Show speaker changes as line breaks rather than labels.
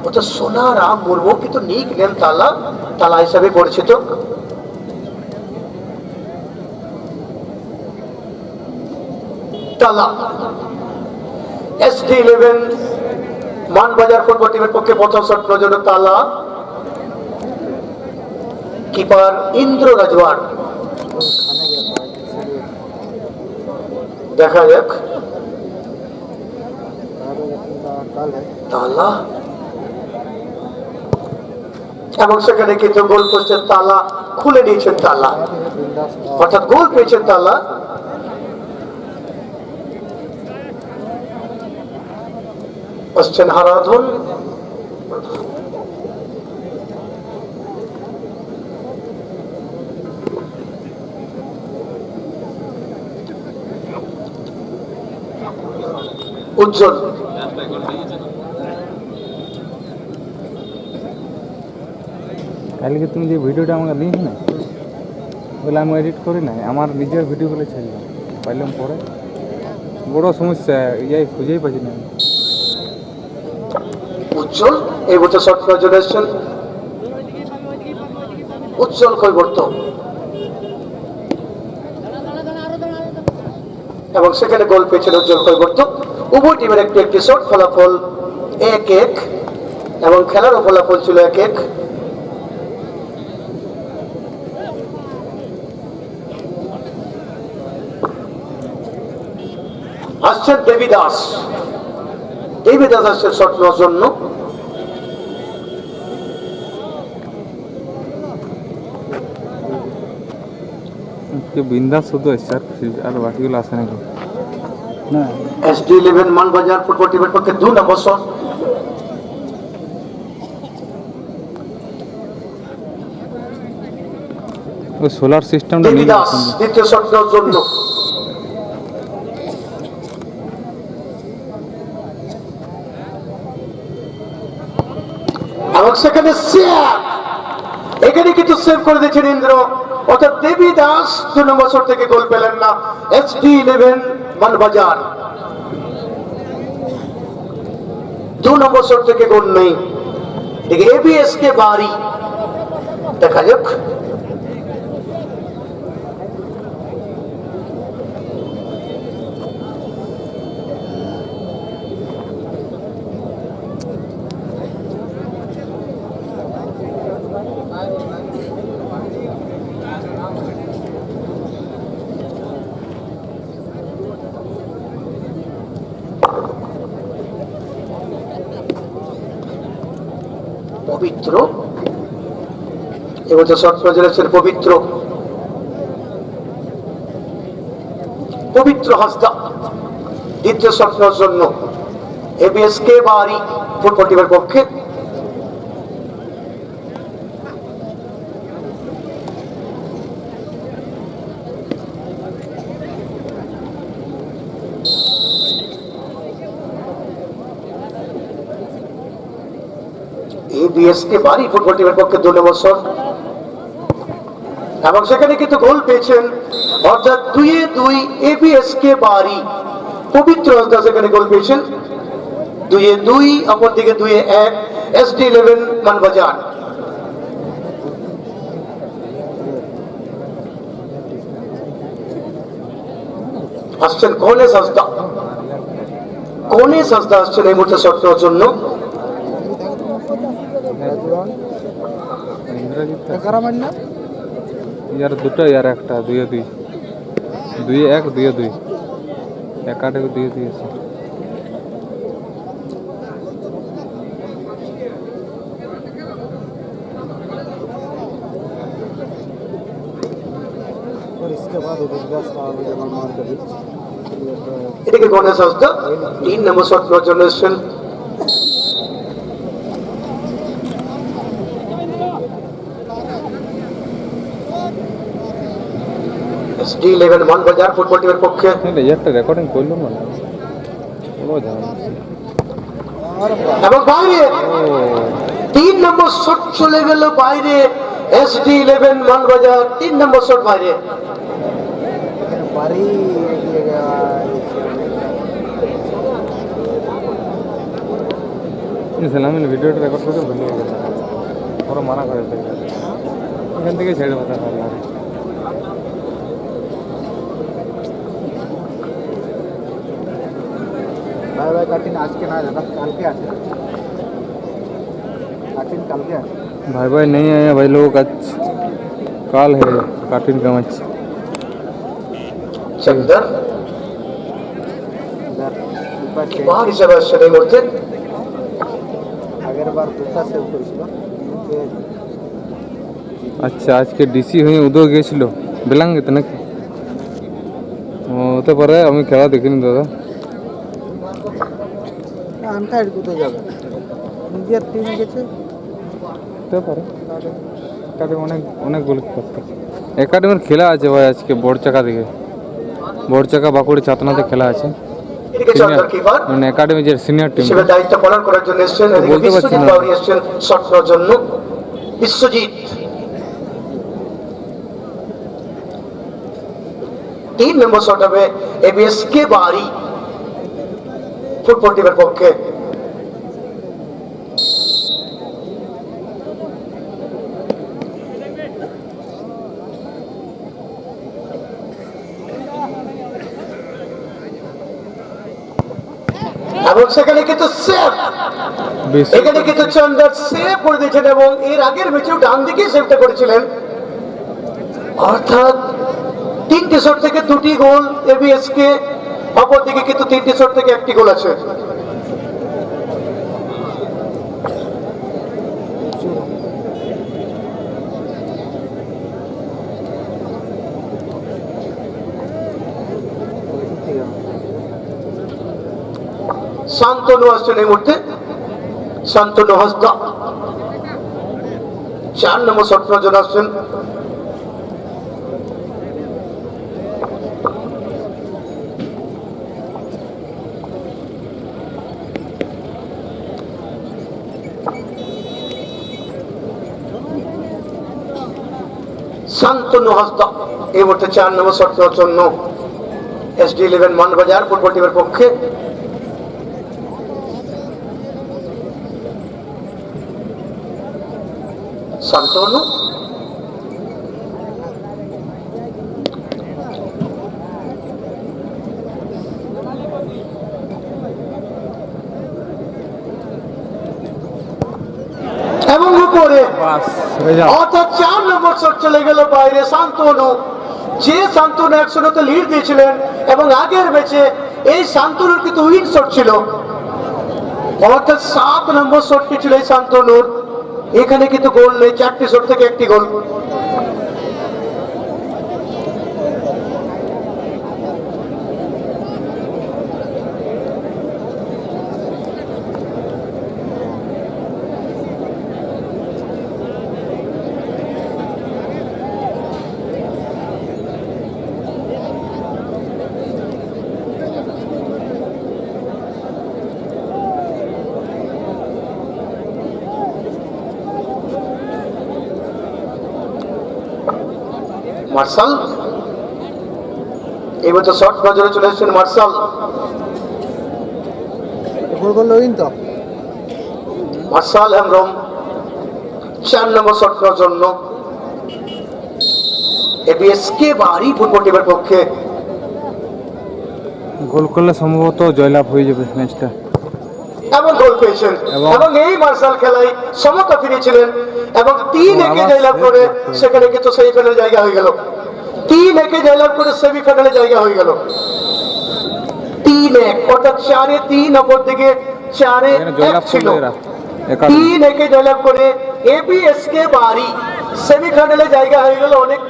ওটা সোনারাম মুর্মু, কিন্তু nick name তালা, তালা হিসাবে পরিচিত। তালা SD11 মানবাজার ফুটবল টিমের পক্ষে প্রথম শট প্রয়োজন। তালা, কিপার ইন্দ্র রাজওয়ার। দেখা যাক তালা, এবং সেখানে কিন্তু গোল পোস্টের তালা খুলে নিয়েছেন তালা, অর্থাৎ গোল পেয়েছেন তালা। আসছেন হারাধন, উজ্জ্বল,
কালকে তুমি যে ভিডিওটা আমাকে দিস না, বলে আমি এডিট করি না, আমার নিজের ভিডিওগুলো ছেড়লাম, পাইলাম পরে বড় সমস্যা, ইয়াই খুঁজেই পাচ্ছি না।
উজ্জ্বল এই বছর শট প্রয়োজন এসছেন উজ্জ্বল কৈবর্ত, এবং সেখানে গোল পেয়েছেন উজ্জ্বল কৈবর্ত। উভয় টিমের একটি একটি শট, ফলাফল 1-1, এবং খেলারও ফলাফল ছিল 1-1। আসছেন দেবীদাস, দেবীদাস আসছেন শট নেওয়ার জন্য।
বিন্দাস শুধু এসছে, আর বাকিগুলো আসে নাকি না?
SD11 মানবাজার ফুটবল টিমের পক্ষে 2 নম্বর শট।
ওই সোলার সিস্টেমটা
দেবীদাস দ্বিতীয় শট নেওয়ার জন্য। এবং সেখানে এখানে কিন্তু সেভ করে দিয়েছেন ইন্দ্র, অর্থাৎ দেবীদাস 2 নম্বর শট থেকে গোল পেলেন না। SD11 মানবাজার 2 নম্বর শট থেকে গোল নেই। এদিকে ABS কে বাড়ি, দেখা যাক। পবিত্র এবছর শট প্রয়োজন আছেন পবিত্র, পবিত্র হাসদা দ্বিতীয় শট নেওয়ার জন্য। ABS কে বাড়ি ফুটবল টিমের পক্ষে। ABS কে বাড়ি ফুটবল টিমের পক্ষে 2 নম্বর শট, এবং সেখানে কিন্তু গোল পেয়েছেন, অর্থাৎ 2-2 ABS কে বাড়ি। পবিত্র হাসদা সেখানে গোল পেয়েছেন 2-2, অপরদিকে 2-1 SD11 মানবাজার। আসছেন গণেশ হাসদা, গণেশ হাসদা আসছেন এই মুহূর্তে শট নেওয়ার জন্য।
ইয়ার দুটো, ইয়ার একটা, 2-2, 2-1, 2-2, একাটে 2-2 আছে।
এদিকে গণেশ হাসদা 3 নম্বর শট নেওয়ার জন্য এসছেন। SD11 মানবাজার ফুটবল টিমের পক্ষে।
একটা রেকর্ডিং করলো না,
এবং বাইরে 3 নম্বর শট চলে গেল বাইরে। SD11 মানবাজার 3 নম্বর শট বাইরে।
সেলামিন ভিডিওটা রেকর্ড করতে ভুলে গেল, ওরা মানা করে দিতে, এখান থেকে ছেড়ে কথা বললাম।
ভাই ভাই কাটিন আজকে না দাদা, কালকে আছে কাটিন, কালকে আছে।
भाई भाई नहीं आया भाई लोग, आज काल है काटिन का मैच।
চন্দর
দুবার চেঞ্জ,
বাহার হিসাবে আসছেন এই মুহূর্তে।
আগের বার দুটা সেভ করেছিল,
আচ্ছা, আজকে ডিসি হয়ে উদয় গিয়েছিল বেলাঙ্গিতে নাকি? ও, হতে পারে, আমি খেলা দেখিনি দাদা।
আনসাইড কোথায় যাবে, নিজের টিমে গেছে।
হতে পারে, একাডেমি অনেক অনেক গোল করতে। একাডেমির খেলা আছে ভাই আজকে বড়চাকা দিকে, বড়চাকা বাঁকুড়ি চাতনাতে খেলা আছে।
এদিকে চন্দর কিপার
মানে একাডেমি যে সিনিয়র টিম,
হিসেবে দায়িত্ব পালন করার জন্য এসছেন। এদিকে
বলতে পারছি
বিশ্বজিৎ
না।
বাউরি এসছেন শট নেওয়ার জন্য। বিশ্বজিৎ 3 নম্বর শট হবে এবিএস কে বাড়ি ফুটবল টিমের পক্ষে। এবং সেখানে কিন্তু সেভ, এখানে কিন্তু চন্দর সেভ করে দিয়েছেন এবং এর আগের ম্যাচেও ডান দিকে সেভটা করেছিলেন। অর্থাৎ 3টি শট থেকে 2টি গোল এবিএস কে, অপর দিকে কিন্তু 3টি শট থেকে 1টি গোল আছে। শান্তনু আসছেন এই মুহূর্তে, শান্তনু হাসদা 4 নম্বর শট নেওয়ার জন্য আসছেন। শান্তনু হাসদা এই মুহূর্তে 4 নম্বর শট নেওয়ার জন্য SD11 মানবাজার ফুটবল টিমের পক্ষে। শান্তনু এবং উপরে,
বাস হয়ে যাও।
অর্থাৎ 4 নম্বর শট চলে গেল বাইরে। শান্তনু, যে শান্তনু 100তে লিড দিয়েছিলেন এবং আগের ম্যাচে এই শান্তনুর কিন্তু উইন শট ছিল, অর্থাৎ 7 নম্বর শটটি ছিল এই শান্তনুর। এখানে কিন্তু গোল নেই, 4টি শট থেকে 1টি গোল। মার্শাল এবার তো শর্ট নজরে চলে এসেছেন মার্শাল।
গোল করলো উইন তো।
মার্শাল হেমব্রম 4 নম্বর শট নেওয়ার জন্য এবিএস কে বাড়ি ফুটবল টিমের পক্ষে।
গোল করলে সম্ভবত জয়লাভ হয়ে যাবে ম্যাচটা।
এবং গোল পেয়েছেন এবং এই মার্শাল খেলায় সমতা ফিরেছিলেন এবং 3-1 জয়লাভ করে সেখানে কিন্তু সেমিফাইনালে জায়গা হয়ে গেল। 3-1 জয়লাভ করে সেমিফাইনালে জায়গা হয়ে গেল। 3-1 অর্থাৎ 4-3, অপর দিকে 4-1 ছিল। 3-1 জয়লাভ করে এবিএস কে বাড়ি সেমিফাইনালে জায়গা হয়ে গেল। অনেক